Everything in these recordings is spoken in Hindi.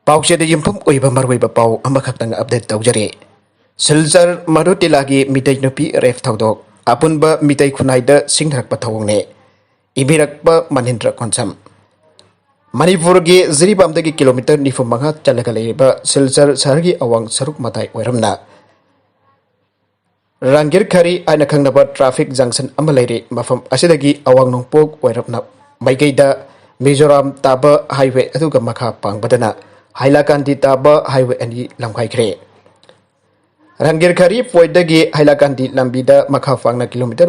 पाउचेद युमफम ओइबा मरवैबा पाउ अमखक्तंग अपडेट तौजरे सिलचर मरुटिलागी मितै नुपी रेफ थौदोक अपुनबा मितै खुनाइदा सिंगरकपा थौंगने इबिरकपा मनिंद्र कोनसम मणिपुरगी जिरीबामदगी किलोमीटर 95 चलगा लेरिबा सिलचर शहरगी अवांग सरुक मताई ओइरमना रंगीर खरी आइना खंगनबा ट्रैफिक जंक्शन अमा लेरि मफम असिदगी अवांग नोंपोक ओइरमना माइकैदा मिजोराम ताबा हाईवे अदुगा मखा पांगबदना हाइलाकांदी ताबा हाईवे अनि लमखाइख्रे रंगीर खरी पोइदगी हाइलाकांदी लंबीदा मखा फांगना किलोमीटर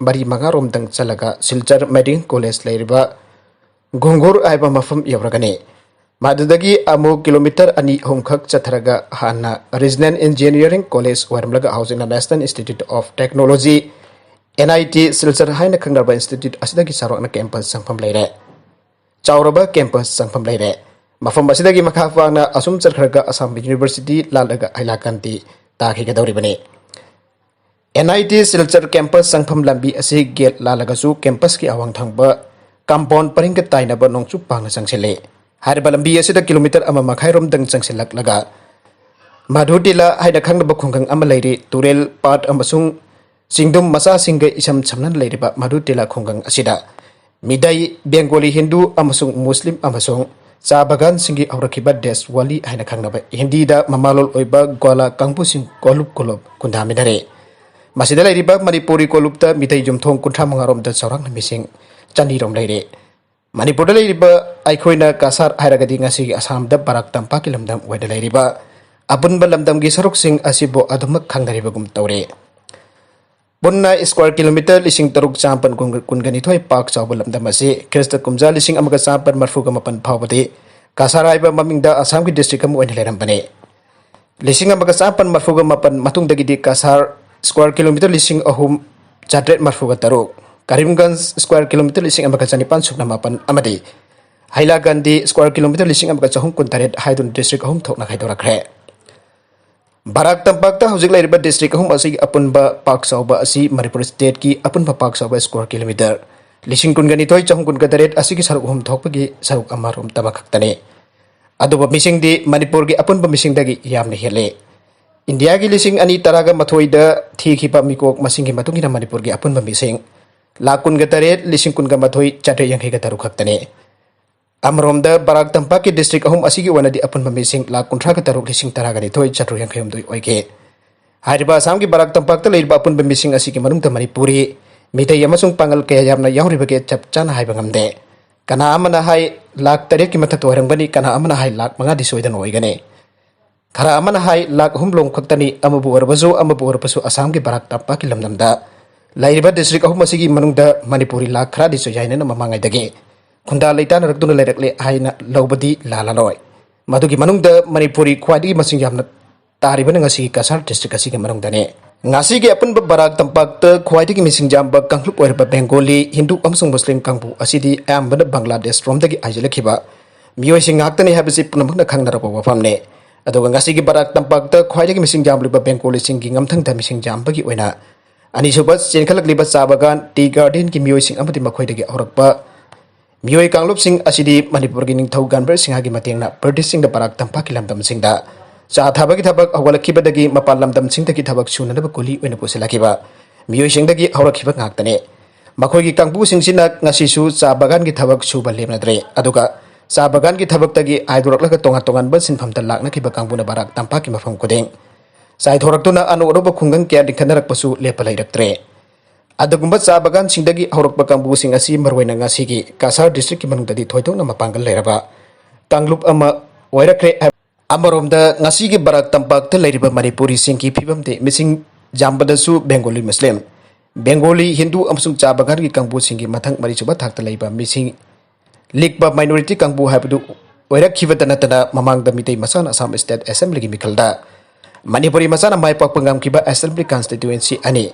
मरी मंगा रोमदंग चलगा सिलचर मेडिकल कॉलेज लेरिबा घुंगुर आइबा मफम यवरगने मादुदगी अमु किलोमीटर अनि होमखक चथरगा हाना रीजनल इंजीनियरिंग कॉलेज वरमलगा housing national institute of technology NIT Silchar हाइना खंगरबा इंस्टीट्यूट असिदगी सारोना कैंपस संफम लेरे चाउरबा कैंपस संफम लेरे मफम असिदगी मखा फांगना असुम चरखरगा असम यूनिवर्सिटी लालगा हाइलाकांदी ताखिगदौरिबने NIT सिलचर कैंपस संफम लंबी असि गेट लालगसु कैंपस की अवांग थंगबा कंपाउंड परिंग ताइनबा नोंचु पांगना संगसेले हारिबा लंबी असिदा किलोमीटर अमा मखाइरोम दंग संगसेलकलगा मधुटिला हाइना खंगबा खुंगंग अमा लेरि तुरेल पाट अमसुंग सिंगदुम मसा सिंग इसम छमनन लेरिबा मधुटिला खुंगंग असिदा मिदाई बेंगोली हिंदू अमसुंग मुस्लिम अमसुंग चा बगान सिंगी औरखिबा देश वाली हाइना खंगनबा हिंदीदा ममालोल ओइबा गोला कांगपुसिंग कोलुप कोलब कुंदामिनरे मसिदा लेरिबा मणिपुरी कोलुपता मिदाई जुमथोंग कुंथा मंगारोम द चौरांग मिसिंग चंदीरोम लेरे मणिपुर लेरिबा आइखोइना कासार हाइरगदी ngasi असम द बराक तंपाकी लमदम वेदा लेरिबा अपुनबा लमदमगी सरुकसिंग असिबो अदुमक खंगदरिबगुम तौरे पुन्ना स्क्वायर किलोमीटर लिसिंग तरुक चांपन कुनगनिथोय पाक चावब लमदम असे ख्रिस्त कुमजा लिसिंग अमगा चांपन मरफुगा मपन फावबदे कासार आइबा ममिंगदा असम की डिस्ट्रिक्ट अम ओइन लेरमबने लिसिंग अमगा चांपन मरफुगा मपन मतुंगदगी कासार स्क्वायर किलोमीटर लिसिंग अहुम चाट्रेट मरफुगा तरुक करीमगंज स्क्वायर किलोमीटर लिसिंग अमगा चनिपान सुकना मपन अमदे हाइलाकांदी स्क्वायर किलोमीटर लिसिंग अमगा चहुम कुंतरेट हाइदुन डिस्ट्रिक्ट अहुम थोकना खाइदोरखरे बराक तंपाकता हौजिक लेरिबा डिस्ट्रिक्ट अहुम असि अपुनबा पाक चावबा असि मणिपुर स्टेट की अपुनबा पाक चावबा स्क्वायर किलोमीटर लिसिंग कुनगनिथोय चहुम कुनगतरेट असि की सरुक अहुम थोकपगी सरुक अमारोम तबखक्तने अदुबा मिसिंगदी मणिपुर की अपुनबा मिसिंगदगी यामने हेले इंडिया की लिसिंग अनि तरागा मथोइदा थीखिबा मिकोक मसिंगी मतुंगिना मणिपुर की अपुनबा मिसिंग लाख कुनगतरेट लिसिंग कुनगा मथोइ चाटे यंखैगा तरुक खक्तने अमरोमदा बराक तंपाक की डिस्ट्रिक्ट अहुम असिगी वनदी अपुनबा मिसिंग लाख कुंथ्रा का तरुक लिसिंग तरागा निथोइ चाटु यंखैमदुइ ओइगे हारिबा असम की बराक तंपाकता लेरिबा अपुनबा मिसिंग असिगी मनुंगता मणिपुरी मितै अमसुंग पांगल कया यामना यावरिबगे चप चाना हाइबा ngamde kana amana hai lakh 3 की मथा तोरंगबनी kana amana hai लाख 5 दि सोइदन ओइगने खरा amana hai लाख 3 लोंग खक्तनी अमबु वरबसु असम की बराक तंपाक की लमदमदा लाइरिबा डिस्ट्रिक्ट अहुम असिगी मनुंगदा मणिपुरी लाख खरा दि सोयाइना ममांगाइदगे खुंदा लेतान रक्तुन लेरकले हाइना लौबदी लालालोय मदुगी मनुंगदा Manipuri ख्वाइदगी मसिंग यामना तारिबन ngasi kasar district asigi manungdane ngasi ge apunba barak tampakta ख्वाइदगी मिसिंग जाम्बा कंक्लुप ओइरबा बेंगोली हिंदू अमसुंग मुस्लिम कांगबु असिदी आयamबना बांग्लादेश रोमदगी आइजलखिबा मियोइसिंग ngakतनी हाबसि पुनमखना खंगनरबा वफमने अदुगा ngasi ge barak tampakta ख्वाइदगी मिसिंग जामलिबा बेंगोली सिंगी ngamthangda मिसिंग जाम्बगी ओइना अनिसुबा चेनखलकलिबा चाबागान टी गार्डन की मियोइसिंग अमदि मखोइदगी औरकबा मियोइ कांगलुप सिंग असिदी मणिपुर की Ningthou गानबर सिंहागी मतेंगना British Singh the Barak तंपाकी लमदम सिंगदा चा थाबगी थबक हवलखिबदगी मपान लमदम सिंगदगी थबक सुननब कुली ओइना पुसलखिबा मियोइ सिंगदगी हौरखिबा ngakतने मखोइगी कांगबु सिंगसिना ngasisu चा बागान की थबक सुबा लेमनद्रे अदुगा चा बागान की थबकतगी आइदुरकलगा तोंगा तोंगानबा सिनफमता लाकनखिबा कांगबुना बराक तंपाकी मफम कुदें साइ थोरक्तुना अनोरबा खुंगंग क्या दिखनरकपसु लेपा लैरक्तरे अदुगुंबा चा बागान सिंगदगी हौरकबा कांगबु सिंग असि मरवैना ngasiगी कासार डिस्ट्रिक्ट की मनुंगददी थोइथोंना मपांगल लेरबा कांगलुप अमा ओइरक्रे अमरोमदा ngasiगी बराक तंपाकता लेरिबा मणिपुरी सिंगी फिबमदे मिसिंग जाम्बदसु बेंगोली मुस्लिम बेंगोली हिंदू अमसुंग चा बागान की कांगबु सिंगी मथंग मरिसुबा थाकता लेबा मिसिंग लिकबा माइनॉरिटी कांगबु हाबदु ओइरखिबदा नतना ममांगदा मितै मसाना असम स्टेट असेंबली की मिखलदा मणिपुरी मसाना माइपाकपा ngamkiba असेंबली कॉन्स्टिट्यूएंसी अनि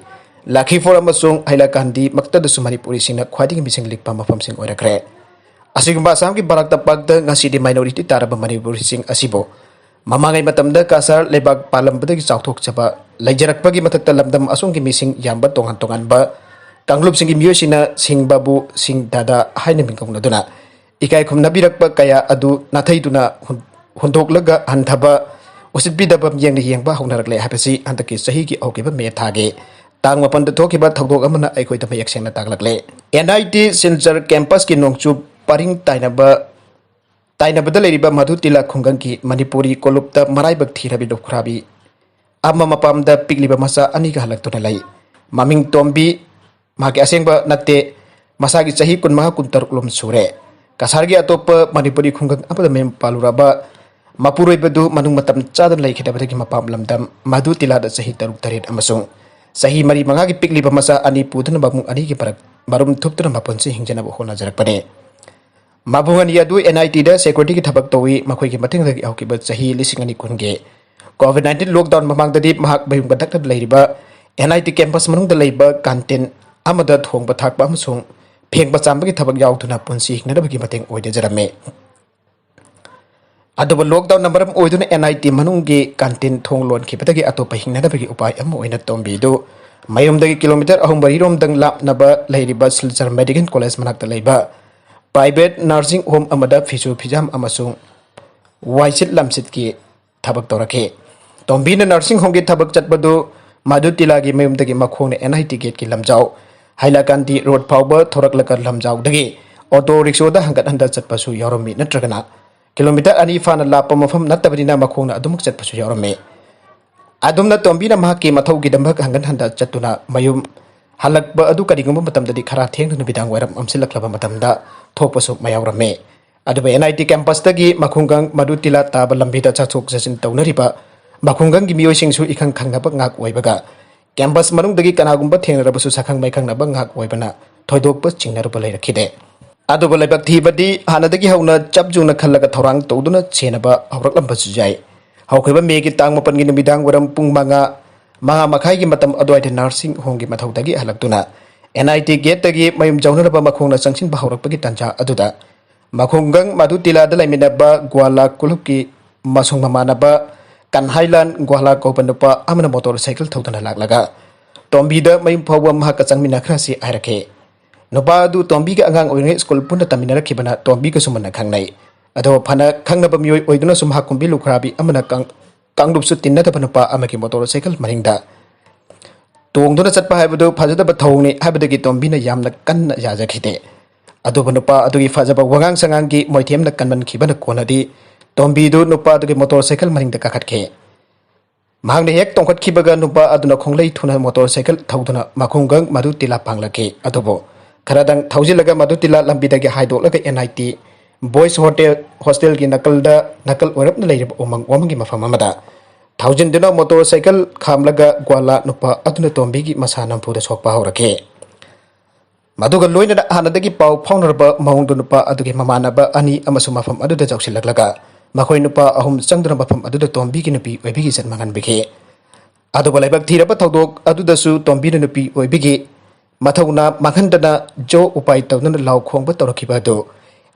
लाखीफोर अमसुंग हाइलाकांदी मक्तदसु मणिपुरी सिंगना ख्वाइदगी मिसिंग लिकपा मफमसिंग ओइरखरे असिगुंबा असम की बराक तंपाकता ngasiदी माइनॉरिटी तारबा मणिपुरी सिंग असिबो ममांगै मतमदा कासार लेबाक पालंबदगी चाउथोकचबा लैजरकपगी मथक्ता लमदम असोंगी मिसिंग याम्बा तोंगान तोंगानबा कांगलुप सिंगी मियोसिना सिंग बाबू सिंग दादा हाइना मिंगौनदुना इकाय खुमनबिरकपा कया अदु नाथैदुना हुंदोकलगा हंथबा उसितबीदबा मियंग यंगबा हौनरकले हाबसी हंतकी सहीगी औकिबा मे थागे तांग मपन थोकिबा थौदोक अमना अखोइदा मयक सेंगना तागलकले एनआईटी सिलचर कैंपस की नोंगचु परिंग ताइनबदा लेरिबा मधु तिला खुंगंग की मणिपुरी कोलुप्ता मराइबक थीरबी दुखराबी अमा मपामदा पिगलिबा मसा अनिगा हलक्तुना लई ममिंग तोम्बी माके असेंगबा नत्ते मसागी चही कुनमहा कुंतरुकलोम सुरे कसारगी अतोप मणिपुरी खुंगंग अपदा मेम पालुराबा मपुरोइबदु मनुंग मतम चादन लैखिदबदगी मपाम लमदम मधु तिलादा चही तरुक तरेट अमसुंग सही मरी मंगा की पिगलिबा मसा अनि पुदन बमुंग अनि की परक मरुम थुपतुना मपनसे हिंजनब होनाजरकपने माबुंगनी अदु एनआईटी दा सिक्योरिटी की थबक तोवी मखोई की मथिंगदगी औकिबा चही लिसिंगनी कुनगे कोविड-19 लॉकडाउन ममांगददी महक बयुंग बदकत लैरिबा एनआईटी कैंपस मनुंगदा लैबा कंटेन अमदा थोंगबा थाकबा अमसुंग फेंगबा चांबगी थबक यावथुना पुंसी हिंगनबगी मतेंग ओइदे जरमे अदुब लॉकडाउन नंबरम ओइदुना एनआईटी मनुंगी कंटेन थोंग लोन खिबदगी अतोपा हिंगनबगी उपाय अम ओइना तोंबीदु मयुमदगी किलोमीटर अहुम बरिरोमदंग लापनबा लैरिबा सिलचर मेडिकल कॉलेज मनाक्ता लैबा प्राइवेट नर्सिंग होम अमदा फिसु फिजाम अमसुंग वाइसिट लमसिट की थबक तौरखे तोंबीना नर्सिंग होम की थबक चटबदु मधु तिलागी मयुमदगी मखोंगने एनआईटी गेट की लमजाव हाइलाकांदी रोड फाउबा थोरकलकर लमजावदगी ऑटो रिक्शोदा हंगत हंदा चटपसु यावरमी नत्रगना किलोमीटर अनि फाना लापा मफम नत्तबदिना मखोंगना अदुमक चटपसु यावरमे अदुमना तोंबीना महकी मथौगी दंभक हंगत हंदा चटुना मयुम हलकबा अदु करिगुंबा मतमददी खरा थेंगदुना बिदांग वरम अमसिलक्लबा मतमदा थोपसु मयावरमे अदुबा एनआईटी कैंपसदगी मखुंगंग मधु तिला ताबा लंबीदा चथोक चसिन तौनरिबा मखुंगंग की मियोइसिंगसु इखंग खंगनबा ngak ओइबगा कैंपस मनुंगदगी कनागुंबा थेंगरबसु सखंग मैखंगनबा ngak ओइबना थोइदोकपा चिंगनरबा लैरखिदे अदुबा लैबक थीबदी हानदगी हौना चपजुना खल्लगा थौरांग तौदुना छेनबा हौरकलंबसु जाय हौखैबा मेगी तांग मपनगी नुमिदांग वरम पुंग मगा मखाई मतम अद्वाइद नर्सिंग होम की मथौदगी हलक्तुना एनआईटी गेट तगी मयुम जौनरबा मखोंगना संगसिन bahaurakpagi tanja aduda मखुंगंग मधु तिलादा लैमिनबा ग्वाला कुलुप की मसुंग ममानबा कन्हाइलान ग्वाला कोपनुपा अमना मोटरसाइकिल थौदना लागलगा तोंबीदा मयुम फावबा महक चंगमिनखरासी आइरखे नुपा अदु तोंबीगा अंगांग ओइने स्कूल पुन्ना तमिनरखिबना तोंबीगा सुमना खंगनै अदो फना खंगनबा मियोय ओइदुना सुम हाकुंबी लुखराबी अमना कांगलुपसु तिन्नदबा नुपा अमकी मोटरसाइकिल मरिंगदा तोंगदुना चटपा हाइबदु फजदबा थौंगनि हाइबदगी तोंबीना यामना कन्ना याजखिदे अदुबा नुपा अदुगी फजबा वगांग संगांगी मोइथेमना कनमनखिबना कोनदी तोंबीदु नुपा अदुगी मोटरसाइकिल मरिंगदा काखतखे महंगने हेक तोंखतखिबगा नुपा अदुना खोंगलै थुना मोटरसाइकिल थौदुना मखुंगंग मधु तिला पांगलखे अदुबो खरादंग थौजिलगा मधु तिला लंबीदगी हाइदोलगा एनआईटी बॉयज हॉस्टल की नकल ओरपना लैरबा उमंगी मफम अमदा थौजिनदुना मोटरसाइकिल खामलगा ग्वाला नुपा अदुना तोंबीगी मसा नंफुदा सोकपा हौरखे मधुगा लोइना हानदगी पाउ फाउनरबा मौंगदु नुपा अदुगी ममानबा अनि अमसु मफम अदुदा जौसिलगलगा मखोइ नुपा अहुम चंगदुना मफम अदुदा तोंबीगी नुपी ओइबिगी जन्मंगनबिखे अदुबा लैबक थीरबा थौदोक अदुदसु तोंबीना नुपी ओइबिगी मथौना मखंदना जो उपाय तौदना लाउ खोंगबा तौरखिबा दु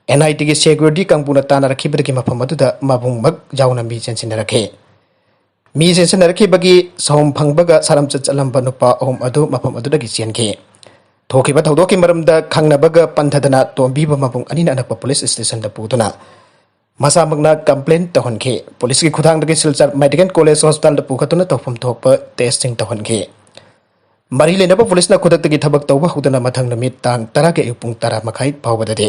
एनआईटी की सिक्योरिटी कंपुना तानारखिबदगी मफम अदुदा मबुंगमक जाउना मी चेंसिनरखे मी चेंसिनरखिबगी सौम फंगबगा सारमचत चलंबा नुपा अहुम अदु मफम अदुदगी चेनखे थोकिबा थौदोकी मरमदा खंगनबगा पंथदना तोंबीबा मबुंग अनिना अनकपा पुलिस स्टेशन दा पुदुना मसामगना कंप्लेन तहनखे पुलिस की खुदांगदगी सिलचर मेडिकल कॉलेज हॉस्पिटल दा पुखतुना तौफम थोकपा टेस्टिंग तहनखे मरी लेनबा पुलिसना खुदक्तगी थबक तौबा हुदना मथंग नमित तांग 10 के पुंग 10 मखाई फावबददे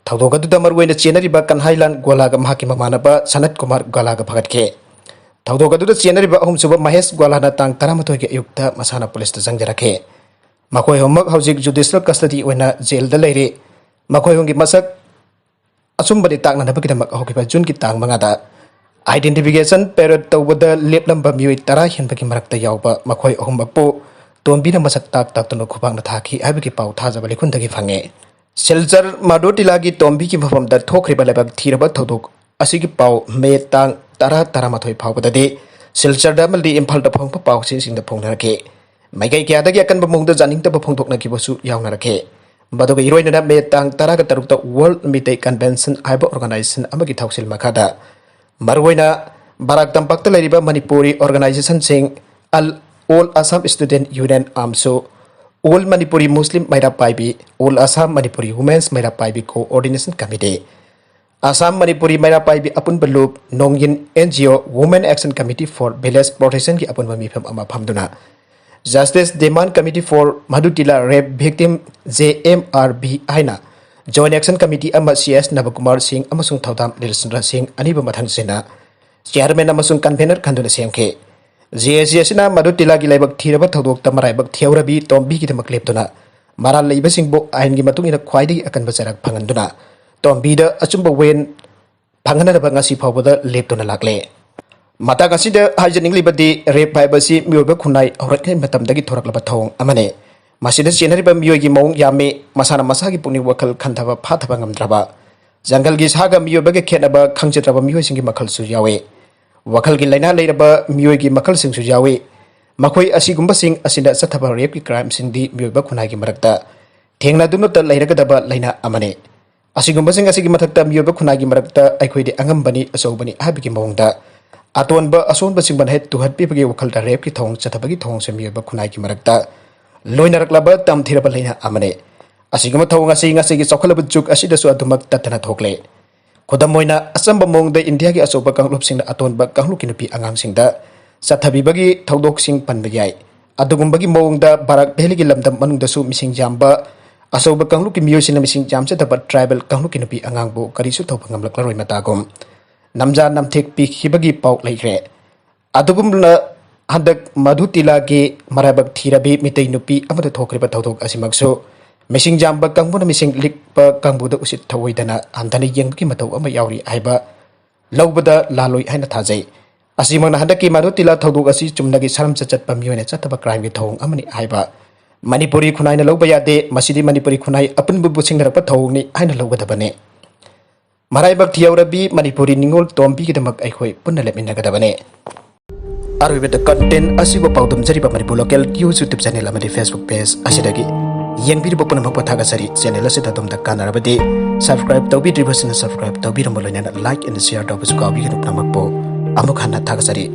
थौदोगदुदा मरुवेना चेनरिबा कन्हाइलान गोलागा महाकी ममानबा सनत कुमार गोलागा भगतखे थौदोगदुदा चेनरिबा अहुमसुबा महेश गोलाना तांग 13 के अयुक्ता मसाना पुलिस दा जंगजरखे मखोय होमक हौजिक जुडिशियल कस्टडी ओइना जेल दा लैरे मखोय होंगी मसक असुंबदि ताकनबगिदमक हौकिबा जून की तांग मंगादा आइडेंटिफिकेशन पेरेड तौबदा लेपलंबा मियोय 10 हेनबगी मरक्ता यावबा मखोय अहुमबपु तोंबीना मसक ताकतुना खुबांगना थाखी हाइबगी पाउ थाजबा लेखुंदगी फंगे सिलचर मधु तिलागी तोंबी की मफमदा थोखरिबा लेबक थीरबा थौदोक असिगी पाउ मे तांग 10 फावबददि सिलचरदा मलदि इम्फालदा फोंगपा पाउसिंसिंगदा फोंगनरखे मैगै क्यादगी अकनबा मुंगदा जानिंगतबा फोंदोकनखिबसु यावनरखे बदुगा इरोइनना मे तांग 13 वर्ल्ड मिटे कन्वेंशन हाइबा ऑर्गेनाइजेशन अमगी थौसिल मखादा मरुइना बाराक तंपक्ता लैरिबा मणिपुरी ऑर्गेनाइजेशन सिंग ऑल असम स्टूडेंट यूनियन आमसु ऑल मणिपुरी मुस्लिम मैरा पाइबी ऑल असम मणिपुरी वुमेन्स मैरा पाइबी coordination committee Assam Manipuri Maira Paibi Apun Balup Nongyin NGO Women Action Committee for Village Protection ki apun mifam ama phamduna Justice Demand Committee for Madhutila Rape Victim JMRB Aina Joint Action Committee ama CS Navakumar Singh amasung Thaudam Lilsundra Singh aniba mathang sena Chairman amasung convener khanduna semke JSC asina Madhutila gi laibak thiraba thodok tamaraibak theorabi tombi ki damak leptuna maral leiba singbo ain gi matung ina khwaidi akan bajarak phanganduna Tombida achumba wen phanganaba ngasi phawbada leptuna lakle mata gasida haijaning libadi rape haibasi mioba khunai aurat matamdagi thoraklaba thong amane masida chenariba miogi mong yame masana masagi puni wakal khanthaba phathaba ngamdraba jangal gi saga mioba ge khenaba khangchetraba mioi singi makhal su yawe wakal gi laina leiraba miogi makhal sing su yawe makhoi asigumba sing asida sathaba rape ki crime sing di mioba khunai gi marakta thengna dunu ta leiragadaba laina amane Asigumba sing asigi mathakta mioba khunagi marakta aikhoidi angambani asawbani habigi mawngda atonba asonba singban het tuhat pibagi wakal da rep ki thong chathabagi thong se mioba khunagi marakta loinaraklaba tamthiraba leina amane asiguma thong asigi chokhalaba juk asida su adumak tatana thokle khodamoina asamba mawngda india gi asawba kanglop singna atonba kangluki nupi angang singda chathabibagi thodok sing panba yai adugumbagi mawngda barak beligi lamdam manungda su mising jamba Asawba kanglu ki miyoy sina mising jamsa dapat tribal kanglu ki napi angangbo karisu tau pangamlak laroy matagom namja namthek pi khibagi pau laikre adugum la handak Madhutila ge marabak thirabi mitay nupi amada thokriba tawdok asimakso mising jamba kangbo na mising likpa kangbo da usit thawoidana andani yengki mataw ama yawri aiba lawbada laloy haina thajai asimang na handaki Madhutila tawdok asi chumnagi saram chachat pamiyoy na chataba crime ge thong amani aiba Manipuri khunai na lawba yade masidi Manipuri khunai apun bubu singdarapa thawni haina lawgadabane Maraibak thiyaurabi Manipuri ningol tombi ki damak aikhoi punna lepminagadabane Arwibeta content asiba pawdum jariba Manipur local YouTube channel amadi Facebook page asidagi yengbiriba punamak pathagasari channel asida domda kanarabadi subscribe tawbi dribasina subscribe tawbi rambolona like and share tawbi kawi ganu namakpo amuk hanna thagasari